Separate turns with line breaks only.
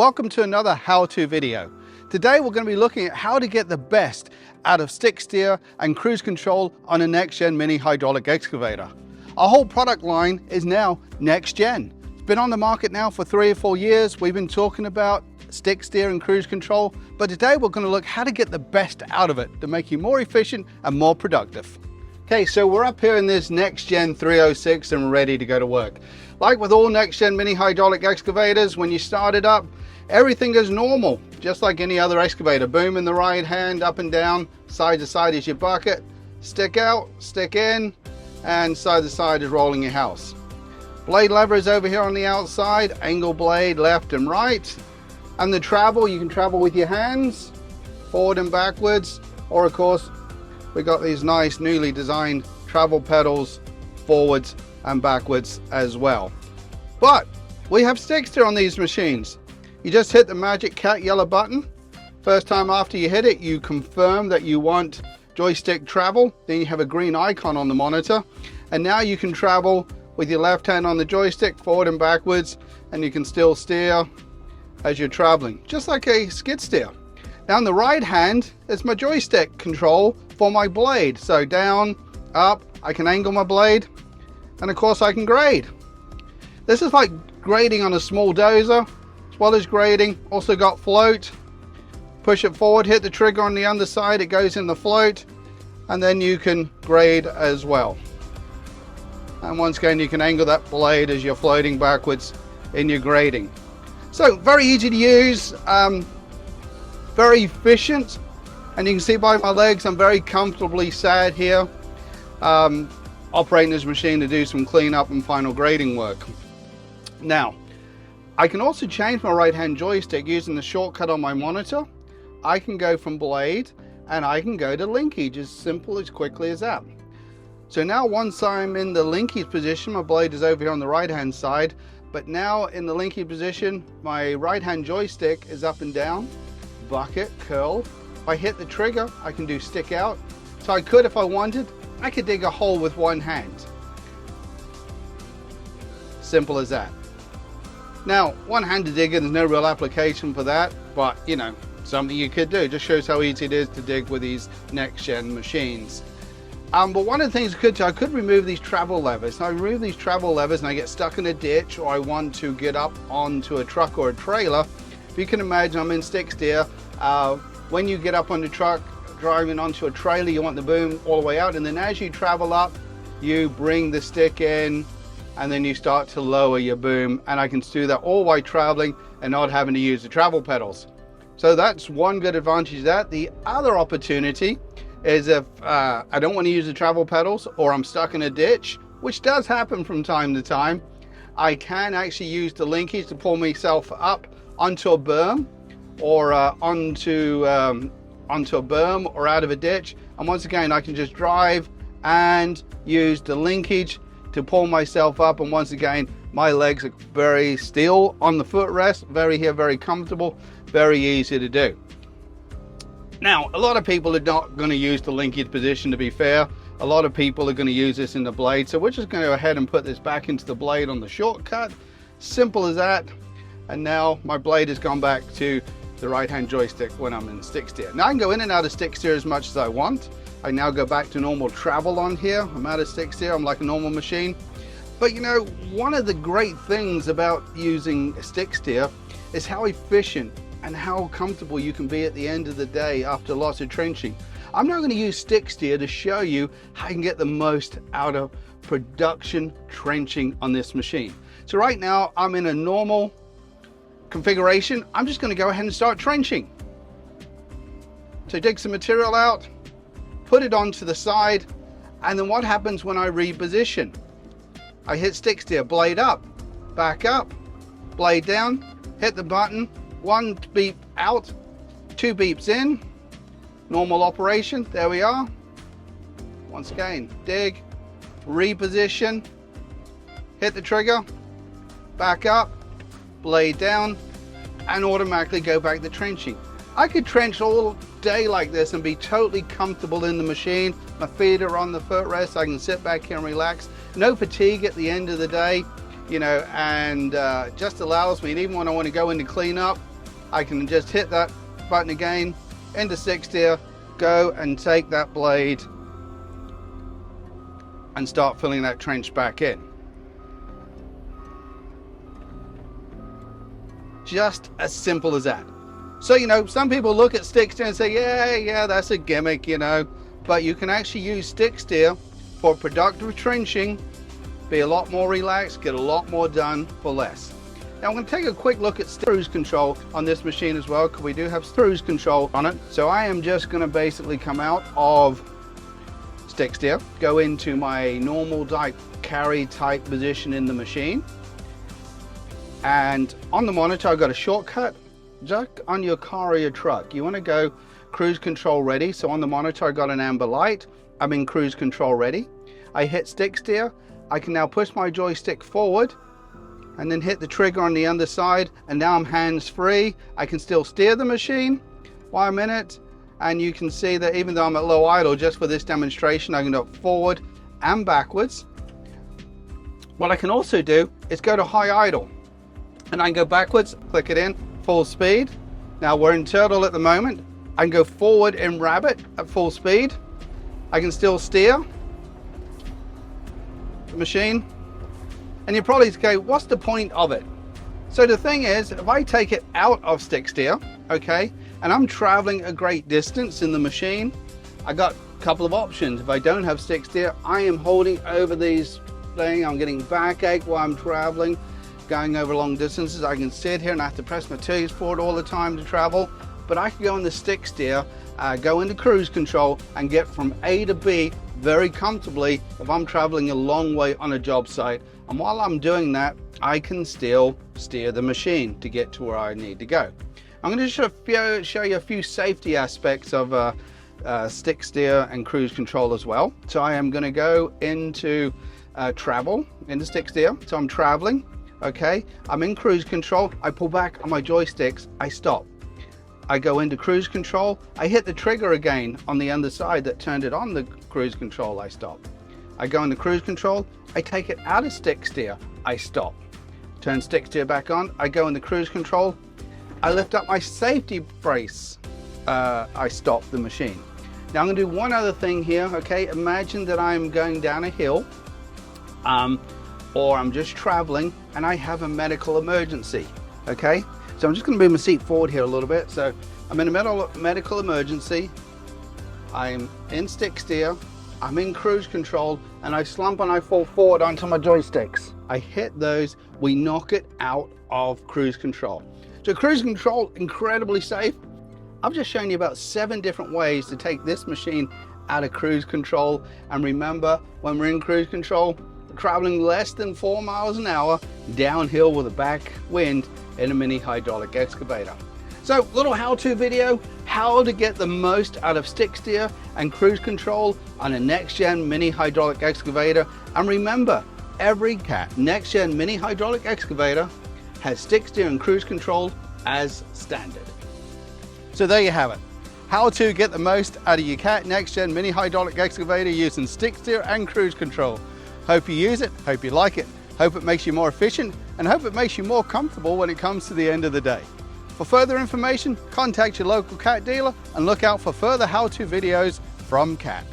Welcome to another how-to video. Today we're going to be looking at how to get the best out of stick steer and cruise control on a NextG mini hydraulic excavator. Our whole product line is now NextG. It's been on the market now for 3 or 4 years. We've been talking about stick steer and cruise control, but today we're going to look how to get the best out of it to make you more efficient and more productive. Okay, so we're up here in this NextG 306 and ready to go to work. Like with all NextG mini hydraulic excavators, when you start it up, everything is normal, just like any other excavator. Boom in the right hand, up and down, side to side is your bucket, stick out, stick in, and side to side is rolling your house. Blade lever is over here on the outside, angle blade left and right. And the travel, you can travel with your hands, forward and backwards, or of course, we got these nice newly designed travel pedals forwards and backwards as well. But we have stick steer on these machines. You just hit the magic cat yellow button. First time after you hit it, you confirm that you want joystick travel. Then you have a green icon on the monitor. And now you can travel with your left hand on the joystick forward and backwards, and you can still steer as you're traveling, just like a skid steer. Now on the right hand is my joystick control for my blade. So down, up, I can angle my blade, and of course I can grade. This is like grading on a small dozer, as well as grading. Also got float. Push it forward, hit the trigger on the underside, it goes in the float, and then you can grade as well. And once again, you can angle that blade as you're floating backwards in your grading. So very easy to use, very efficient, and you can see by my legs I'm very comfortably sat here operating this machine to do some cleanup and final grading work. Now I can also change my right hand joystick using the shortcut on my monitor. I can go from blade and I can go to linkage as simple as quickly as that. So now once I'm in the linkage position, my blade is over here on the right hand side, but now in the linkage position my right hand joystick is up and down, bucket, curl. If I hit the trigger I can do stick out. So I could, if I wanted, I could dig a hole with one hand. Simple as that. Now one-handed digging, there's no real application for that, but you know, something you could do. Just shows how easy it is to dig with these NextG machines. But one of the things I could remove these travel levers. Now I remove these travel levers and I get stuck in a ditch, or I want to get up onto a truck or a trailer. If you can imagine, I'm in stick steer. When you get up on the truck, driving onto a trailer, you want the boom all the way out, and then as you travel up, you bring the stick in, and then you start to lower your boom, and I can do that all while traveling and not having to use the travel pedals. So that's one good advantage of that. The other opportunity is if I don't want to use the travel pedals, or I'm stuck in a ditch, which does happen from time to time, I can actually use the linkage to pull myself up onto a berm, or onto a berm or out of a ditch, and once again I can just drive and use the linkage to pull myself up, and once again my legs are very still on the footrest, very comfortable, very easy to do. Now a lot of people are not going to use the linkage position, to be fair. A lot of people are going to use this in the blade, so we're just going to go ahead and put this back into the blade on the shortcut. Simple as that. And now my blade has gone back to the right hand joystick when I'm in stick steer. Now I can go in and out of stick steer as much as I want. I now go back to normal travel on here. I'm out of stick steer, I'm like a normal machine. But you know, one of the great things about using a stick steer is how efficient and how comfortable you can be at the end of the day after lots of trenching. I'm now going to use stick steer to show you how you can get the most out of production trenching on this machine. So right now I'm in a normal configuration. I'm just going to go ahead and start trenching. So dig some material out, put it onto the side, and then what happens when I reposition? I hit stick steer, blade up, back up, blade down, hit the button, 1 beep out, 2 beeps in, normal operation, there we are. Once again, dig, reposition, hit the trigger, back up, blade down, and automatically go back to trenching. I could trench all day like this and be totally comfortable in the machine. My feet are on the footrest, I can sit back here and relax. No fatigue at the end of the day, you know, and just allows me, and even when I want to go in to clean up, I can just hit that button again, into stick steer, go and take that blade and start filling that trench back in. Just as simple as that. So, you know, some people look at stick steer and say, yeah, that's a gimmick, you know, but you can actually use stick steer for productive trenching, be a lot more relaxed, get a lot more done for less. Now I'm going to take a quick look at cruise control on this machine as well, because we do have cruise control on it. So I am just going to basically come out of stick steer, go into my normal carry type position in the machine, and on the monitor I've got a shortcut. Just on your car or your truck, you want to go cruise control ready. So on the monitor I got an amber light, I'm in cruise control ready. I hit stick steer, I can now push my joystick forward and then hit the trigger on the underside, and now I'm hands free. I can still steer the machine while I'm in it, and you can see that even though I'm at low idle, just for this demonstration I can go forward and backwards. What I can also do is go to high idle, and I can go backwards, click it in, full speed. Now we're in turtle at the moment. I can go forward in rabbit at full speed. I can still steer the machine. And you're probably going, what's the point of it? So the thing is, if I take it out of stick steer, okay, and I'm traveling a great distance in the machine, I got a couple of options. If I don't have stick steer, I am holding over these things, I'm getting backache while I'm traveling, going over long distances. I can sit here and I have to press my toes forward all the time to travel, but I can go in the stick steer, go into cruise control and get from A to B very comfortably if I'm traveling a long way on a job site. And while I'm doing that, I can still steer the machine to get to where I need to go. I'm going to show you a few safety aspects of stick steer and cruise control as well. So I am going to go into travel, into stick steer. So I'm traveling, okay, I'm in cruise control, I pull back on my joysticks, I stop. I go into cruise control, I hit the trigger again on the underside that turned it on the cruise control, I stop. I go into cruise control, I take it out of stick steer, I stop. Turn stick steer back on, I go into cruise control, I lift up my safety brace, I stop the machine. Now I'm going to do one other thing here, okay? Imagine that I'm going down a hill, or I'm just traveling and I have a medical emergency, okay? So I'm just going to move my seat forward here a little bit. So I'm in a medical emergency, I'm in stick steer, I'm in cruise control, and I slump and I fall forward onto my joysticks. I hit those, we knock it out of cruise control. So cruise control, incredibly safe. I've just shown you about 7 different ways to take this machine out of cruise control. And remember, when we're in cruise control, we're traveling less than 4 miles an hour downhill with a back wind in a mini hydraulic excavator. So, little how-to video, how to get the most out of stick steer and cruise control on a next-gen mini hydraulic excavator. And remember, every Cat next-gen mini hydraulic excavator has stick steer and cruise control as standard. So there you have it. How to get the most out of your Cat next-gen mini hydraulic excavator using stick steer and cruise control. Hope you use it, hope you like it, hope it makes you more efficient, and hope it makes you more comfortable when it comes to the end of the day. For further information, contact your local Cat dealer and look out for further how-to videos from Cat.